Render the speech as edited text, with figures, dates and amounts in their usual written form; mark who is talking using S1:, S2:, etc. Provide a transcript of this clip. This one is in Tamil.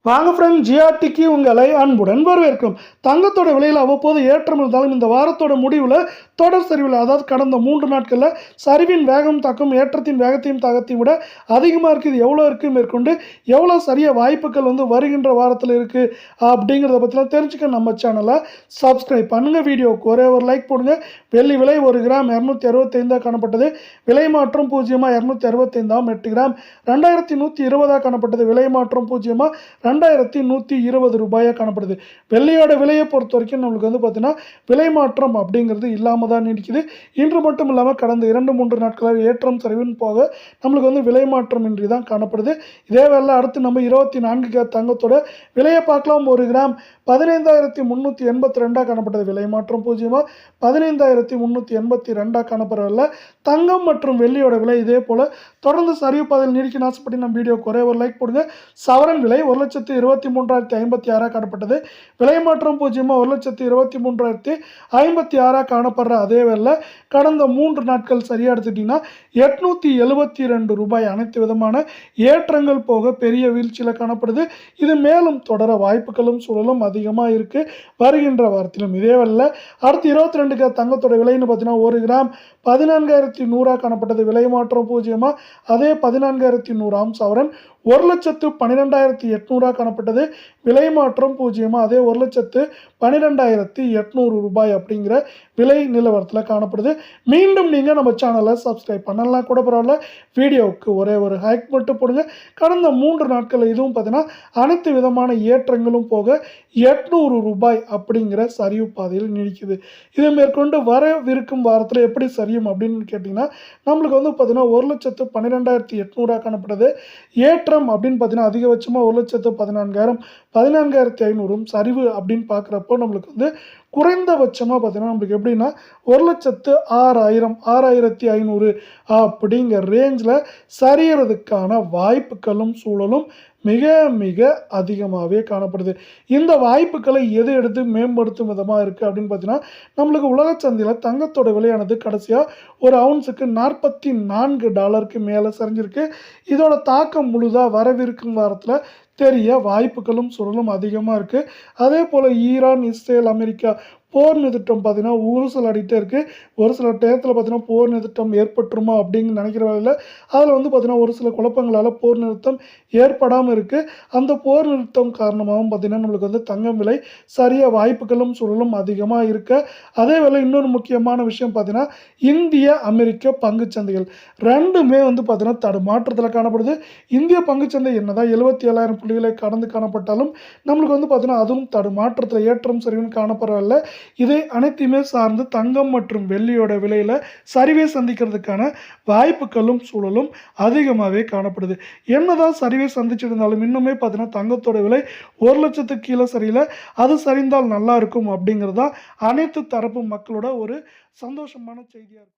S1: வாங்க ஃப்ரெண்ட், ஜிஆர்டிக்கு உங்களை அன்புடன் வரவேற்கும். தங்கத்தோட விலையில் அவ்வப்போது ஏற்றம் இருந்தாலும் இந்த வாரத்தோட முடிவில் தொடர் சரிவில், அதாவது கடந்த 3 நாட்களில் சரிவின் வேகம் தாக்கம் ஏற்றத்தின் வேகத்தையும் தாக்கத்தையும் விட அதிகமாக இருக்குது. இது எவ்வளோ இருக்குது, மேற்கொண்டு எவ்வளோ சரிய வாய்ப்புகள் வருகின்ற வாரத்தில் இருக்குது அப்படிங்கிறத பற்றிலாம் தெரிஞ்சுக்க நம்ம சேனலை சப்ஸ்கிரைப் பண்ணுங்கள். வீடியோவுக்கு ஒரே ஒரு லைக் போடுங்க. வெள்ளி விலை 1 கிராம் 265 காணப்பட்டது. விலை மாற்றம் 265 8 கிராம் 2120 காணப்பட்டது. விலை மாற்றம் 2120 ரூபாயாக காணப்படுது. வெள்ளியோட விலையை பொறுத்த வரைக்கும் நம்மளுக்கு பார்த்தீங்கன்னா விலை மாற்றம் அப்படிங்கிறது இல்லாமல் தான் நீடிக்குது. இன்று மட்டும் இல்லாமல் கடந்த 2-3 நாட்களாக ஏற்றம் சரிவுன்னு போக நம்மளுக்கு விலை மாற்றம் இன்றி தான் காணப்படுது. இதே வேலை அடுத்து நம்ம 24 தங்கத்தோட விலையை பார்க்கலாம். 1 கிராம் 15,382 காணப்பட்டது. விலை மாற்றம் 15,382 காணப்படவில்லை. தங்கம் மற்றும் வெள்ளியோட விலை இதே போல் தொடர்ந்து சரிவு பாதையில் நீடிக்க ஆசைப்பட்டு நம்ம வீடியோ ஒரே ஒரு லைக் போடுங்க. சவரன் விலை 1,23,056 காணப்பட்டது. விலை மாற்றம் 1,23,056 காணப்படுற அதே வேலை கடந்த 3 நாட்கள் சரியாக எடுத்துட்டிங்கன்னா 872 ரூபாய் அனைத்து விதமான ஏற்றங்கள் போக பெரிய வீழ்ச்சியில் காணப்படுது. இது மேலும் தொடர வாய்ப்புகளும் சூழலும் அதிகமாக இருக்குது வருகின்ற வாரத்திலும். இதே வேலை அடுத்து 22 தங்கத்தோட விலைன்னு பார்த்தீங்கன்னா 1 கிராம் 14,100 காணப்பட்டது. விலை மாற்றம் அதே 14,100 சவரன் 1,12,800 காணப்பட்டது. விலை மாற்றம் அதே 1,12,800 ரூபாய் அப்படிங்கிற விலை நிலவரத்தில் காணப்படுது. மீண்டும் நீங்கள் நம்ம சேனலை சப்ஸ்கிரைப் பண்ணலாம் கூட பரவாயில்ல, வீடியோவுக்கு ஒரே ஒரு ஹைக் மட்டும் போடுங்க. கடந்த 3 நாட்கள் இதுவும் பார்த்தீங்கன்னா அனைத்து விதமான ஏற்றங்களும் போக 800 ரூபாய் அப்படிங்கிற சரிவு பாதையில் நீடிக்குது. இது மேற்கொண்டு வரவிருக்கும் வாரத்தில் எப்படி சரியும் அப்படின்னு கேட்டிங்கன்னா நம்மளுக்கு பார்த்தீங்கன்னா 1,12,800 காணப்படுது. ஏற்றம் அப்படின்னு பார்த்தீங்கன்னா அதிகபட்சமாக 1,14,000 14,500 சரிவு அப்படின்னு பார்க்குறப்போ நம்மளுக்கு குறைந்தபட்சமாக பார்த்தீங்கன்னா நம்மளுக்கு எப்படின்னா 1,06,000 6,500 அப்படிங்கிற ரேஞ்சில் சரியறதுக்கான வாய்ப்புகளும் சூழலும் மிக மிக அதிகமாகவே காணப்படுது. இந்த வாய்ப்புகளை எது எடுத்து மேம்படுத்தும் விதமாக இருக்குது அப்படின்னு பார்த்தீங்கன்னா நம்மளுக்கு உலக சந்தையில் தங்கத்தோட விலையானது கடைசியாக ஒரு அவுன்ஸுக்கு $44 மேலே சரிஞ்சிருக்கு. இதோட தாக்கம் முழுதாக வரவிருக்கும் வாரத்தில் தெரிய வாய்ப்புகளும் சூழலும் அதிகமாக இருக்குது. அதே போல் ஈரான், இஸ்ரேல், அமெரிக்கா போர் நிறுத்தம் பார்த்தீங்கன்னா ஊசல் ஆடிட்டே இருக்குது. ஒரு சில டயத்தில் பார்த்தீங்கன்னா போர் நிறுத்தம் ஏற்பட்டுருமா அப்படின்னு நினைக்கிற வேலையில் அதில் பார்த்தீங்கன்னா ஒரு சில குழப்பங்களால் போர் நிறுத்தம் ஏற்படாமல் இருக்குது. அந்த போர் நிறுத்தம் காரணமாகவும் பார்த்தீங்கன்னா நம்மளுக்கு தங்கம் விலை சரியாக வாய்ப்புகளும் சூழலும் அதிகமாக இருக்க, அதே வேலை இன்னொரு முக்கியமான விஷயம் பார்த்தீங்கன்னா இந்திய அமெரிக்க பங்குச்சந்தைகள் ரெண்டுமே பார்த்தீங்கன்னா தடுமாற்றத்தில் காணப்படுது. இந்திய பங்குச்சந்தை என்னதான் 77,000 புள்ளிகளை கடந்து காணப்பட்டாலும் நம்மளுக்கு பார்த்தீங்கன்னா அதுவும் தடுமாற்றத்தில் ஏற்றம் சரிவுன்னு காணப்படவில்லை. இதை அனைத்தையுமே சார்ந்து தங்கம் மற்றும் வெள்ளியோட விலையில் சரிவை சந்திக்கிறதுக்கான வாய்ப்புகளும் சூழலும் அதிகமாகவே காணப்படுது. என்னதான் சரிவை சந்திச்சிருந்தாலும் இன்னுமே பார்த்தீங்கன்னா தங்கத்தோட விலை 1,00,000 கீழே சரியில்லை. அது சரிந்தால் நல்லா இருக்கும் அப்படிங்கிறது தான் அனைத்து தரப்பு மக்களோட ஒரு சந்தோஷமான செய்தியாக இருக்கும்.